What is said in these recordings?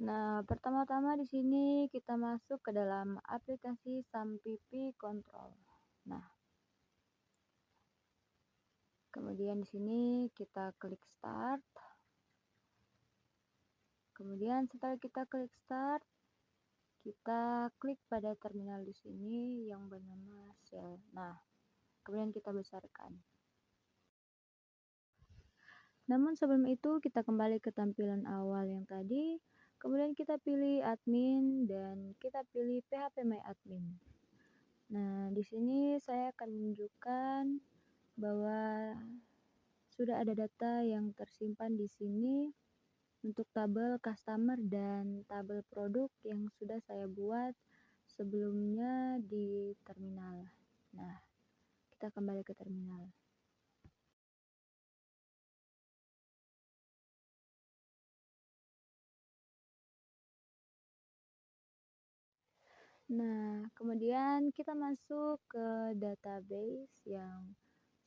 Nah, pertama-tama di sini kita masuk ke dalam aplikasi Sampipi Control. Nah, kemudian di sini kita klik start. Kemudian setelah kita klik start, kita klik pada terminal di sini yang bernama Shell. Nah, kemudian kita besarkan. Namun sebelum itu kita kembali ke tampilan awal yang tadi. Kemudian kita pilih admin dan kita pilih PHP My Admin. Nah, di sini saya akan menunjukkan bahwa sudah ada data yang tersimpan di sini untuk tabel customer dan tabel produk yang sudah saya buat sebelumnya di terminal. Nah, kita kembali ke terminal. Nah, kemudian kita masuk ke database yang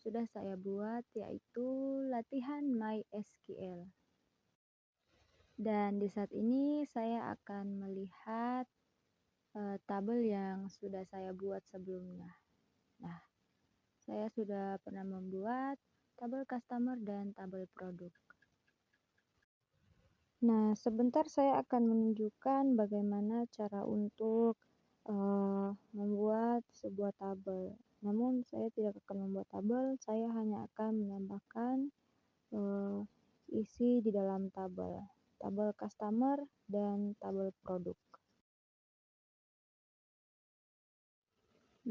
sudah saya buat, yaitu latihan MySQL. Dan di saat ini saya akan melihat tabel yang sudah saya buat sebelumnya. Nah, saya sudah pernah membuat tabel customer dan tabel produk. Nah, sebentar saya akan menunjukkan bagaimana cara untuk membuat sebuah tabel. Namun saya tidak akan membuat tabel, saya hanya akan menambahkan isi di dalam tabel customer dan tabel produk.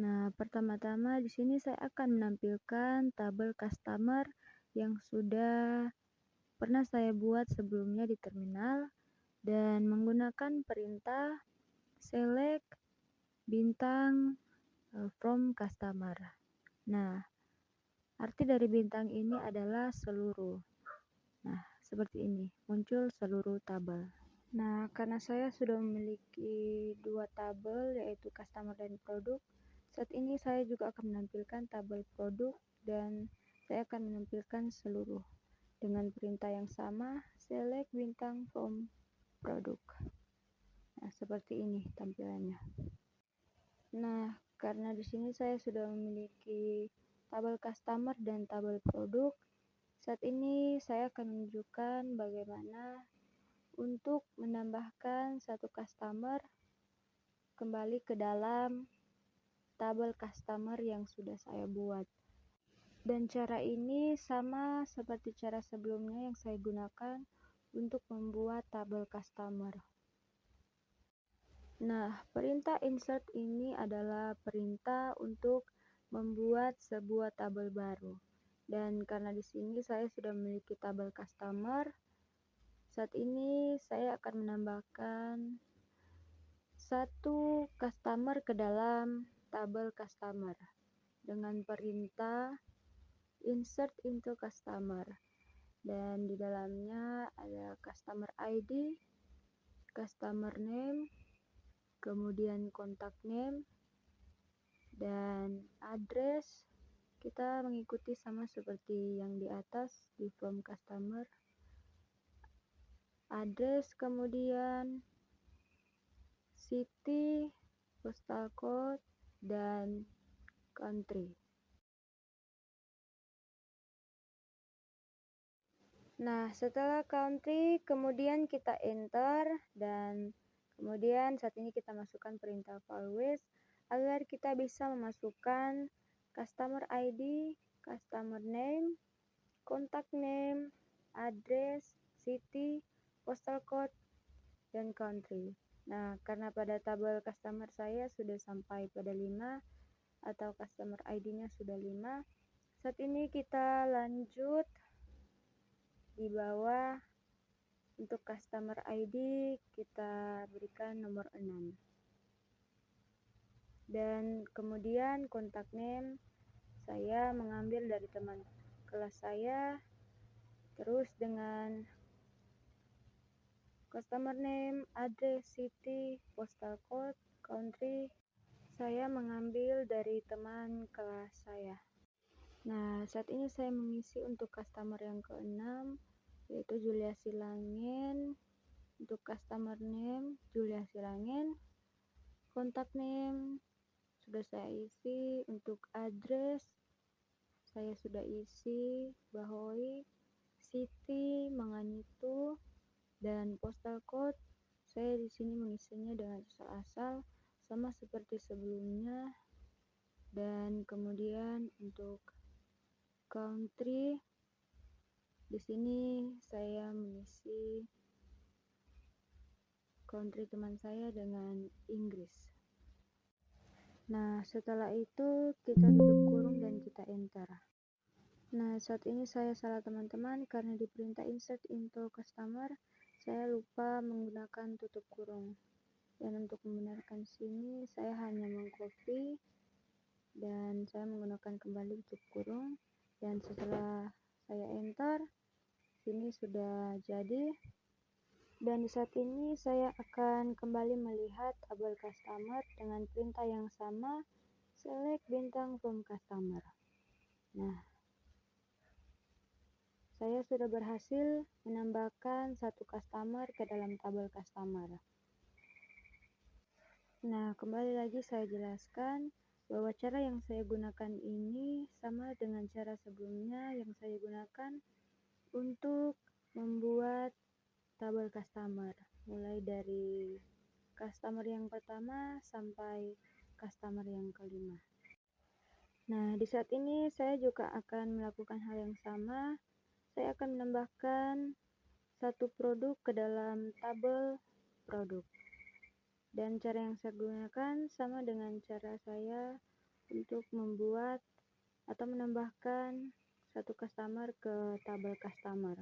Nah, pertama-tama di sini saya akan menampilkan tabel customer yang sudah pernah saya buat sebelumnya di terminal dan menggunakan perintah select bintang from customer. Nah, arti dari bintang ini adalah seluruh. Nah, seperti ini, muncul seluruh tabel. Nah, karena saya sudah memiliki dua tabel, yaitu customer dan produk, saat ini saya juga akan menampilkan tabel produk dan saya akan menampilkan seluruh dengan perintah yang sama, select bintang from produk. Nah, seperti ini tampilannya. Nah, karena di sini saya sudah memiliki tabel customer dan tabel produk, saat ini saya akan menunjukkan bagaimana untuk menambahkan satu customer kembali ke dalam tabel customer yang sudah saya buat. Dan cara ini sama seperti cara sebelumnya yang saya gunakan untuk membuat tabel customer. Nah, perintah insert ini adalah perintah untuk membuat sebuah tabel baru. Dan karena di sini saya sudah memiliki tabel customer, saat ini saya akan menambahkan satu customer ke dalam tabel customer dengan perintah insert into customer. Dan di dalamnya ada customer ID, customer name, kemudian kontak name, dan address. Kita mengikuti sama seperti yang di atas di form customer. Address, kemudian city, postal code, dan country. Nah, setelah country, kemudian kita enter dan kemudian saat ini kita masukkan perintah always agar kita bisa memasukkan customer ID, customer name, contact name, address, city, postal code, dan country. Nah, karena pada tabel customer saya sudah sampai pada 5 atau customer ID-nya sudah 5, saat ini kita lanjut di bawah. Untuk customer ID kita berikan nomor 6. Dan kemudian kontak name saya mengambil dari teman kelas saya, terus dengan customer name, address, city, postal code, country saya mengambil dari teman kelas saya. Nah, saat ini saya mengisi untuk customer yang ke-6, yaitu Julia Silangin. Untuk customer name Julia Sirangen, kontak name sudah saya isi, untuk address saya sudah isi Bahoy City Manganitu, dan postal code saya di sini mengisinya dengan asal-asal sama seperti sebelumnya. Dan kemudian untuk country di sini saya mengisi country teman saya dengan Inggris. Nah, setelah itu kita tutup kurung dan kita enter. Nah, saat ini saya salah teman-teman karena di perintah insert into customer saya lupa menggunakan tutup kurung. Dan untuk membenarkan sini saya hanya mengcopy dan saya menggunakan kembali tutup kurung, dan setelah saya enter sini sudah jadi. Dan di saat ini saya akan kembali melihat tabel customer dengan perintah yang sama, select bintang from customer. Nah, saya sudah berhasil menambahkan satu customer ke dalam tabel customer. Nah, kembali lagi saya jelaskan bahwa cara yang saya gunakan ini sama dengan cara sebelumnya yang saya gunakan untuk membuat tabel customer, mulai dari customer yang pertama sampai customer yang kelima. Nah, di saat ini saya juga akan melakukan hal yang sama. Saya akan menambahkan satu produk ke dalam tabel produk. Dan cara yang saya gunakan sama dengan cara saya untuk membuat atau menambahkan satu customer ke tabel customer.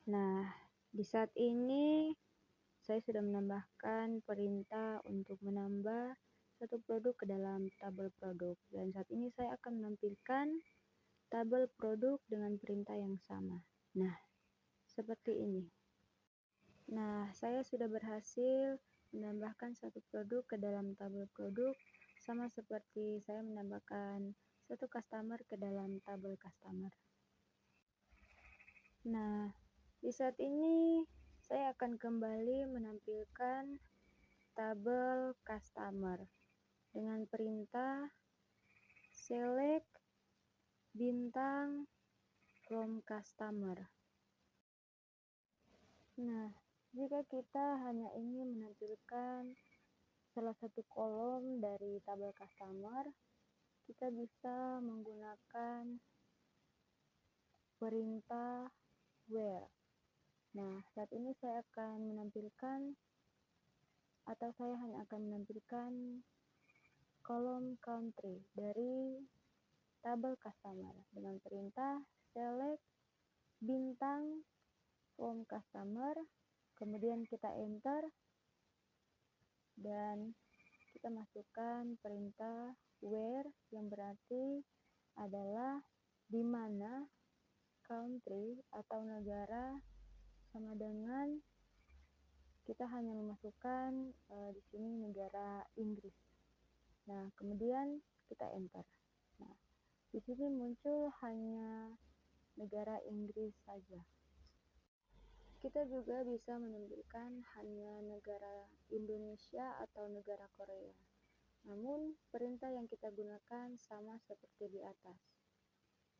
Nah, di saat ini saya sudah menambahkan perintah untuk menambah satu produk ke dalam tabel produk, dan saat ini saya akan menampilkan tabel produk dengan perintah yang sama. Nah, seperti ini. Nah, saya sudah berhasil menambahkan satu produk ke dalam tabel produk, sama seperti saya menambahkan satu customer ke dalam tabel customer. Nah, di saat ini saya akan kembali menampilkan tabel customer dengan perintah select bintang from customer. Nah, jika kita hanya ingin menampilkan salah satu kolom dari tabel customer, kita bisa menggunakan perintah where. Nah, saat ini saya akan menampilkan, atau saya hanya akan menampilkan kolom country dari tabel customer dengan perintah select bintang from customer, kemudian kita enter dan kita masukkan perintah where yang berarti adalah di mana country atau negara sama dengan kita hanya memasukkan di sini negara Inggris. Nah, kemudian kita enter. Nah, di sini muncul hanya negara Inggris saja. Kita juga bisa menampilkan hanya negara Indonesia atau negara Korea. Namun, perintah yang kita gunakan sama seperti di atas.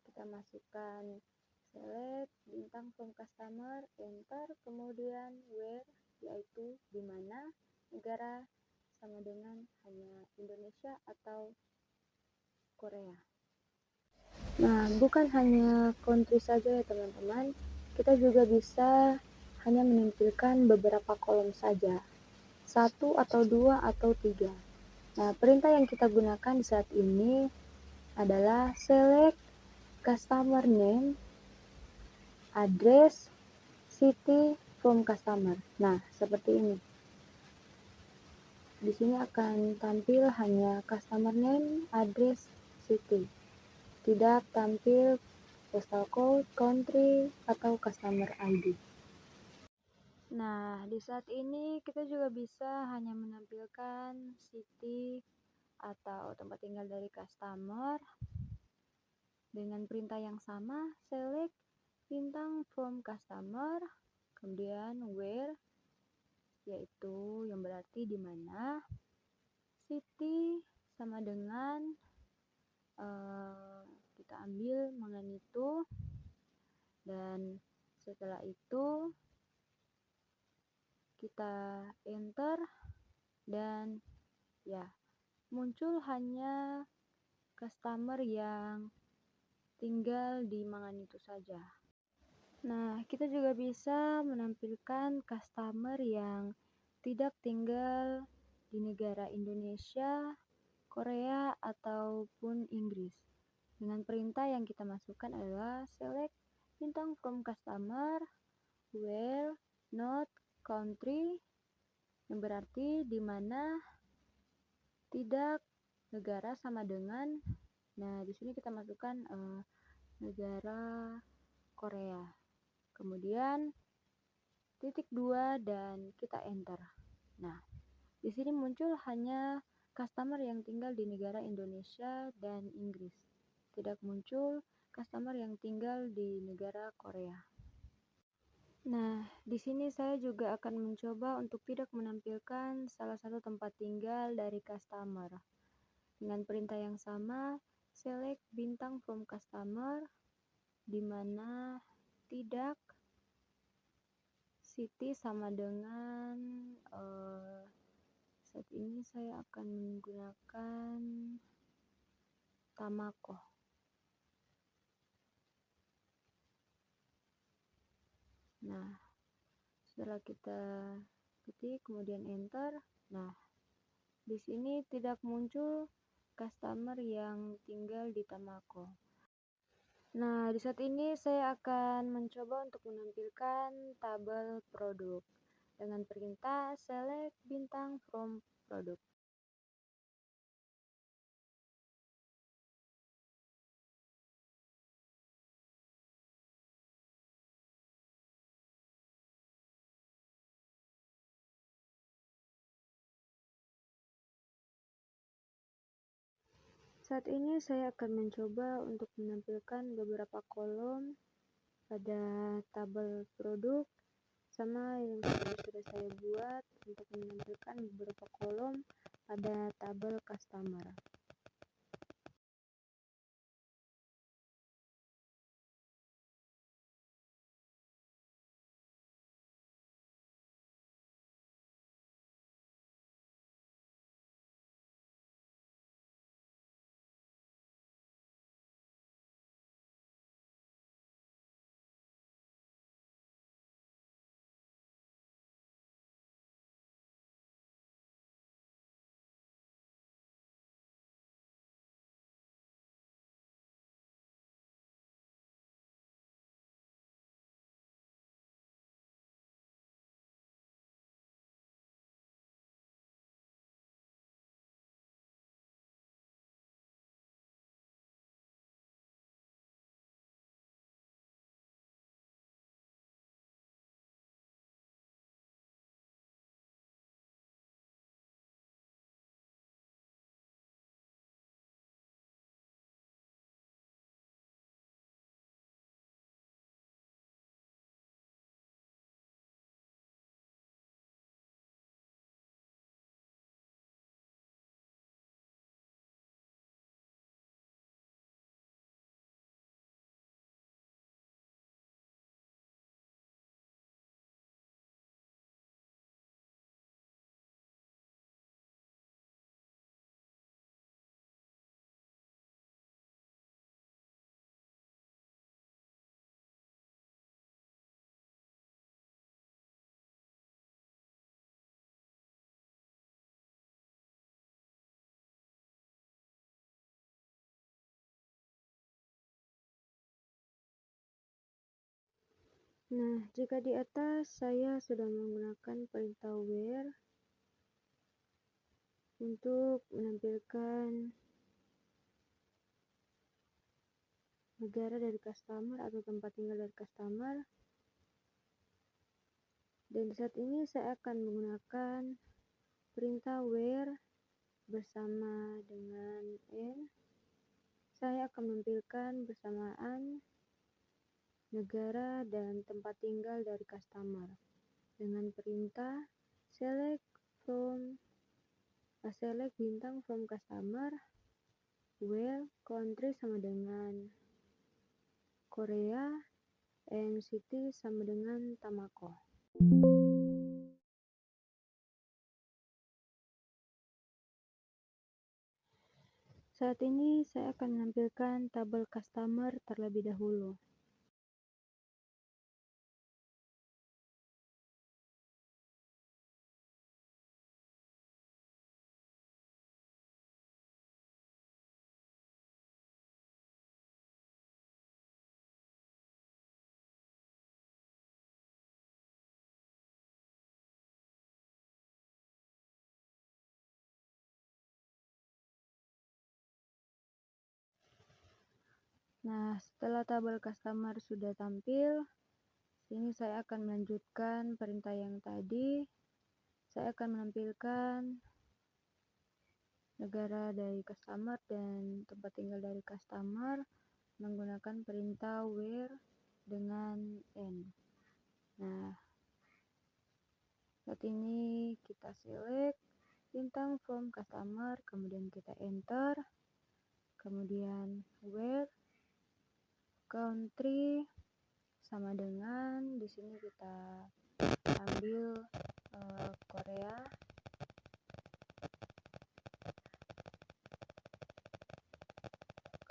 Kita masukkan select bintang from customer, enter, kemudian where, yaitu di mana negara sama dengan hanya Indonesia atau Korea. Nah, bukan hanya country saja ya teman-teman, kita juga bisa hanya menampilkan beberapa kolom saja, 1 atau 2 atau 3. Nah, perintah yang kita gunakan saat ini adalah select customer name, address, city from customer. Nah, seperti ini. Di sini akan tampil hanya customer name, address, city. Tidak tampil postal code, country, atau customer ID. Nah, di saat ini kita juga bisa hanya menampilkan city atau tempat tinggal dari customer dengan perintah yang sama, select bintang from customer, kemudian where, yaitu yang berarti di mana, city sama dengan kita ambil Manganitu, dan setelah itu kita enter dan ya muncul hanya customer yang tinggal di Manganitu saja. Nah, kita juga bisa menampilkan customer yang tidak tinggal di negara Indonesia, Korea, ataupun Inggris. Dengan perintah yang kita masukkan adalah select bintang from customer, where, not, country, yang berarti di mana, tidak, negara sama dengan. Nah, di sini kita masukkan negara Korea. Kemudian titik 2 dan kita enter. Nah, di sini muncul hanya customer yang tinggal di negara Indonesia dan Inggris. Tidak muncul customer yang tinggal di negara Korea. Nah, di sini saya juga akan mencoba untuk tidak menampilkan salah satu tempat tinggal dari customer. Dengan perintah yang sama, select bintang from customer, di mana tidak, city sama dengan saat ini saya akan menggunakan Tamako. Nah, setelah kita ketik kemudian enter, nah di sini tidak muncul customer yang tinggal di Tamako. Nah, di saat ini saya akan mencoba untuk menampilkan tabel produk dengan perintah select bintang from produk. Saat ini saya akan mencoba untuk menampilkan beberapa kolom pada tabel produk sama yang sudah saya buat untuk menampilkan beberapa kolom pada tabel customer. Nah, jika di atas saya sudah menggunakan perintah where untuk menampilkan negara dari customer atau tempat tinggal dari customer, dan saat ini saya akan menggunakan perintah where bersama dengan n. Saya akan menampilkan bersamaan negara dan tempat tinggal dari customer dengan perintah select bintang from customer where country sama dengan Korea and city sama dengan Tamako. Saat ini saya akan menampilkan tabel customer terlebih dahulu. Nah, setelah tabel customer sudah tampil, sini saya akan melanjutkan perintah yang tadi. Saya akan menampilkan negara dari customer dan tempat tinggal dari customer menggunakan perintah where dengan n. Nah, saat ini kita select bintang from customer, kemudian kita enter, kemudian where country sama dengan di sini kita ambil Korea,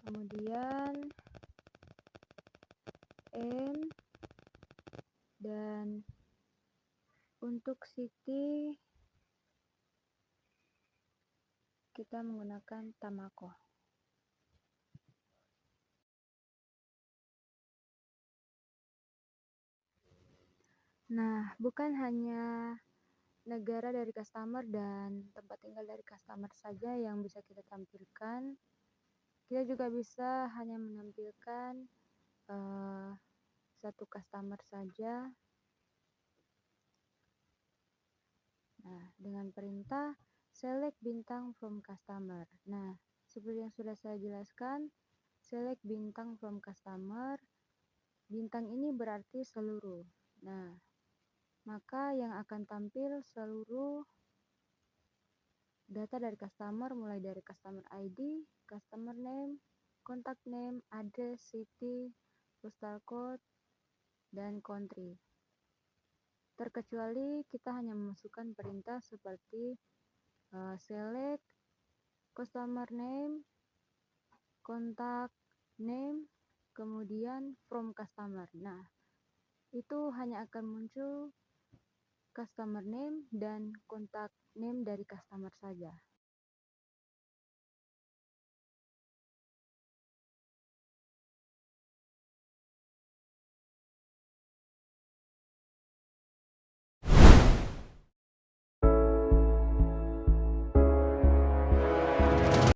kemudian n, dan untuk city kita menggunakan Tamako. Nah, bukan hanya negara dari customer dan tempat tinggal dari customer saja yang bisa kita tampilkan. Kita juga bisa hanya menampilkan satu customer saja. Nah, dengan perintah select bintang from customer. Nah, seperti yang sudah saya jelaskan, select bintang from customer. Bintang ini berarti seluruh. Nah, maka yang akan tampil seluruh data dari customer mulai dari customer ID, customer name, contact name, address, city, postal code, dan country. Terkecuali kita hanya memasukkan perintah seperti select customer name, contact name, kemudian from customer. Nah, itu hanya akan muncul customer name dan contact name dari customer saja.